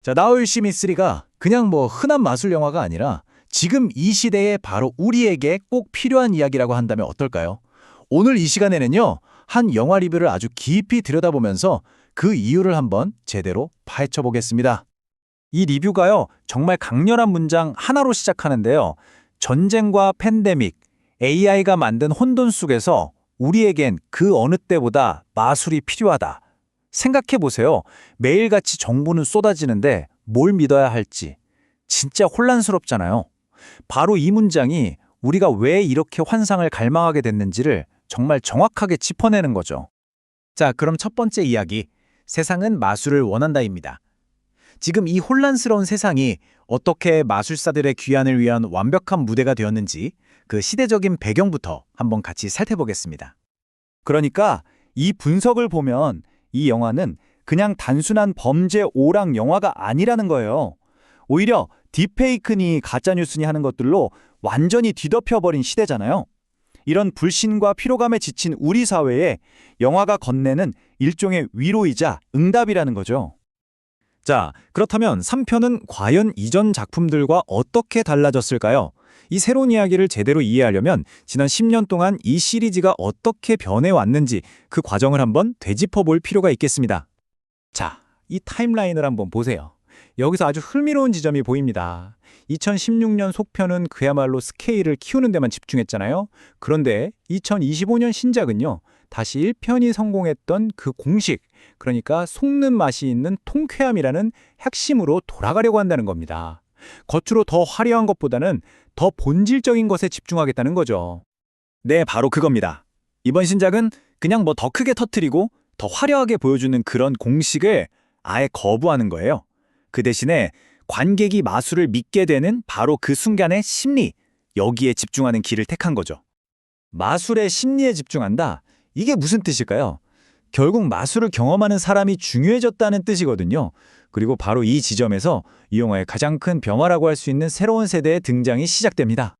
자, 나우 열심히3가 그냥 뭐 흔한 마술 영화가 아니라 지금 이 시대에 바로 우리에게 꼭 필요한 이야기라고 한다면 어떨까요? 오늘 이 시간에는요, 한 영화 리뷰를 아주 깊이 들여다보면서 그 이유를 한번 제대로 파헤쳐 보겠습니다. 이 리뷰가요, 정말 강렬한 문장 하나로 시작하는데요. 전쟁과 팬데믹, AI가 만든 혼돈 속에서 우리에겐 그 어느 때보다 마술이 필요하다. 생각해보세요. 매일같이 정보는 쏟아지는데 뭘 믿어야 할지. 진짜 혼란스럽잖아요. 바로 이 문장이 우리가 왜 이렇게 환상을 갈망하게 됐는지를 정말 정확하게 짚어내는 거죠. 자, 그럼 첫 번째 이야기. 세상은 마술을 원한다입니다. 지금 이 혼란스러운 세상이 어떻게 마술사들의 귀환을 위한 완벽한 무대가 되었는지 그 시대적인 배경부터 한번 같이 살펴보겠습니다. 그러니까 이 분석을 보면 이 영화는 그냥 단순한 범죄 오락 영화가 아니라는 거예요. 오히려 딥페이크니 가짜뉴스니 하는 것들로 완전히 뒤덮여버린 시대잖아요. 이런 불신과 피로감에 지친 우리 사회에 영화가 건네는 일종의 위로이자 응답이라는 거죠. 자, 그렇다면 3편은 과연 이전 작품들과 어떻게 달라졌을까요? 이 새로운 이야기를 제대로 이해하려면 지난 10년 동안 이 시리즈가 어떻게 변해왔는지 그 과정을 한번 되짚어 볼 필요가 있겠습니다. 자, 이 타임라인을 한번 보세요. 여기서 아주 흥미로운 지점이 보입니다. 2016년 속편은 그야말로 스케일을 키우는 데만 집중했잖아요. 그런데 2025년 신작은요, 다시 1편이 성공했던 그 공식, 그러니까 속는 맛이 있는 통쾌함이라는 핵심으로 돌아가려고 한다는 겁니다. 겉으로 더 화려한 것보다는 더 본질적인 것에 집중하겠다는 거죠. 네, 바로 그겁니다. 이번 신작은 그냥 뭐 더 크게 터뜨리고 더 화려하게 보여주는 그런 공식을 아예 거부하는 거예요. 그 대신에 관객이 마술을 믿게 되는 바로 그 순간의 심리, 여기에 집중하는 길을 택한 거죠. 마술의 심리에 집중한다? 이게 무슨 뜻일까요? 결국 마술을 경험하는 사람이 중요해졌다는 뜻이거든요. 그리고 바로 이 지점에서 이 영화의 가장 큰 변화라고 할 수 있는 새로운 세대의 등장이 시작됩니다.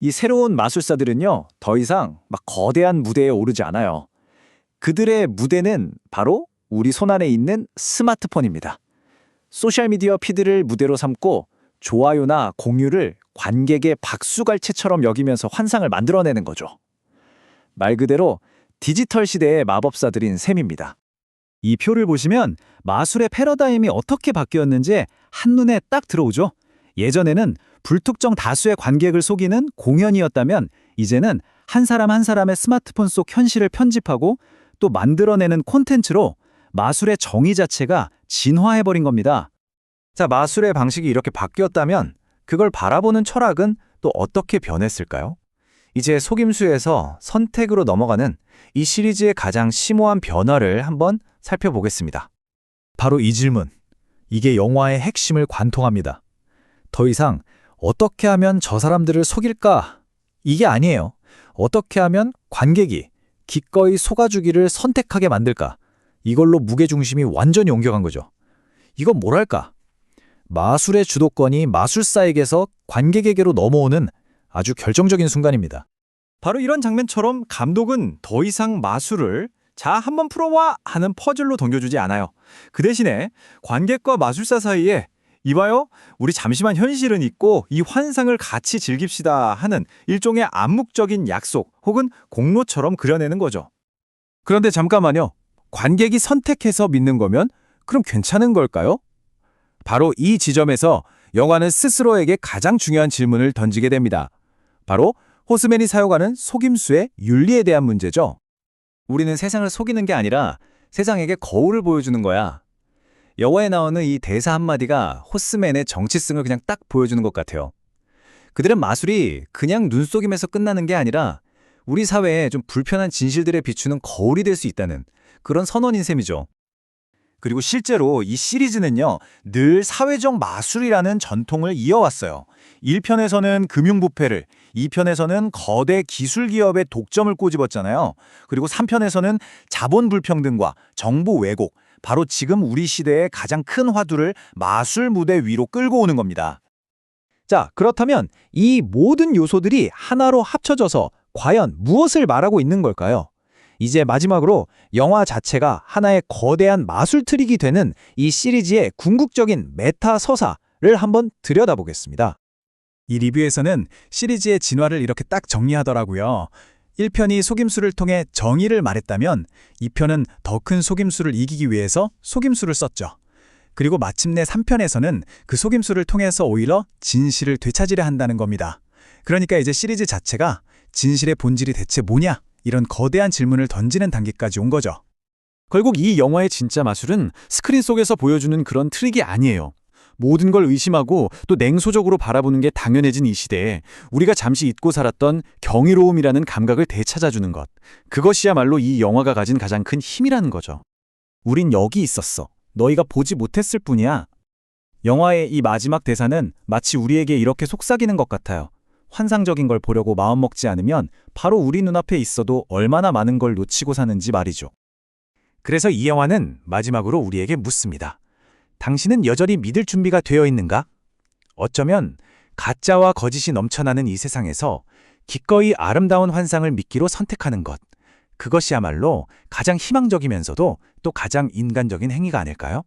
이 새로운 마술사들은요, 더 이상 막 거대한 무대에 오르지 않아요. 그들의 무대는 바로 우리 손안에 있는 스마트폰입니다. 소셜미디어 피드를 무대로 삼고 좋아요나 공유를 관객의 박수갈채처럼 여기면서 환상을 만들어내는 거죠. 말 그대로 디지털 시대의 마법사들인 셈입니다. 이 표를 보시면 마술의 패러다임이 어떻게 바뀌었는지 한눈에 딱 들어오죠. 예전에는 불특정 다수의 관객을 속이는 공연이었다면 이제는 한 사람 한 사람의 스마트폰 속 현실을 편집하고 또 만들어내는 콘텐츠로 마술의 정의 자체가 진화해버린 겁니다. 자, 마술의 방식이 이렇게 바뀌었다면 그걸 바라보는 철학은 또 어떻게 변했을까요? 이제 속임수에서 선택으로 넘어가는 이 시리즈의 가장 심오한 변화를 한번 살펴보겠습니다. 바로 이 질문, 이게 영화의 핵심을 관통합니다. 더 이상 어떻게 하면 저 사람들을 속일까? 이게 아니에요. 어떻게 하면 관객이 기꺼이 속아주기를 선택하게 만들까? 이걸로 무게중심이 완전히 옮겨간 거죠. 이건 뭐랄까? 마술의 주도권이 마술사에게서 관객에게로 넘어오는 아주 결정적인 순간입니다. 바로 이런 장면처럼 감독은 더 이상 마술을 자, 한번 풀어봐 하는 퍼즐로 넘겨주지 않아요. 그 대신에 관객과 마술사 사이에 이봐요, 우리 잠시만 현실은 잊고 이 환상을 같이 즐깁시다 하는 일종의 암묵적인 약속 혹은 공로처럼 그려내는 거죠. 그런데 잠깐만요. 관객이 선택해서 믿는 거면 그럼 괜찮은 걸까요? 바로 이 지점에서 영화는 스스로에게 가장 중요한 질문을 던지게 됩니다. 바로 호스맨이 사용하는 속임수의 윤리에 대한 문제죠. 우리는 세상을 속이는 게 아니라 세상에게 거울을 보여주는 거야. 영화에 나오는 이 대사 한마디가 호스맨의 정체성을 그냥 딱 보여주는 것 같아요. 그들은 마술이 그냥 눈속임에서 끝나는 게 아니라 우리 사회에 좀 불편한 진실들에 비추는 거울이 될 수 있다는 그런 선언인 셈이죠. 그리고 실제로 이 시리즈는요, 늘 사회적 마술이라는 전통을 이어왔어요. 1편에서는 금융부패를, 2편에서는 거대 기술기업의 독점을 꼬집었잖아요. 그리고 3편에서는 자본 불평등과 정보 왜곡, 바로 지금 우리 시대의 가장 큰 화두를 마술 무대 위로 끌고 오는 겁니다. 자, 그렇다면 이 모든 요소들이 하나로 합쳐져서 과연 무엇을 말하고 있는 걸까요? 이제 마지막으로 영화 자체가 하나의 거대한 마술 트릭이 되는 이 시리즈의 궁극적인 메타 서사를 한번 들여다보겠습니다. 이 리뷰에서는 시리즈의 진화를 이렇게 딱 정리하더라고요. 1편이 속임수를 통해 정의를 말했다면 2편은 더 큰 속임수를 이기기 위해서 속임수를 썼죠. 그리고 마침내 3편에서는 그 속임수를 통해서 오히려 진실을 되찾으려 한다는 겁니다. 그러니까 이제 시리즈 자체가 진실의 본질이 대체 뭐냐? 이런 거대한 질문을 던지는 단계까지 온 거죠. 결국 이 영화의 진짜 마술은 스크린 속에서 보여주는 그런 트릭이 아니에요. 모든 걸 의심하고 또 냉소적으로 바라보는 게 당연해진 이 시대에 우리가 잠시 잊고 살았던 경이로움이라는 감각을 되찾아주는 것. 그것이야말로 이 영화가 가진 가장 큰 힘이라는 거죠. 우린 여기 있었어. 너희가 보지 못했을 뿐이야. 영화의 이 마지막 대사는 마치 우리에게 이렇게 속삭이는 것 같아요. 환상적인 걸 보려고 마음먹지 않으면 바로 우리 눈앞에 있어도 얼마나 많은 걸 놓치고 사는지 말이죠. 그래서 이 영화는 마지막으로 우리에게 묻습니다. 당신은 여전히 믿을 준비가 되어 있는가? 어쩌면 가짜와 거짓이 넘쳐나는 이 세상에서 기꺼이 아름다운 환상을 믿기로 선택하는 것. 그것이야말로 가장 희망적이면서도 또 가장 인간적인 행위가 아닐까요?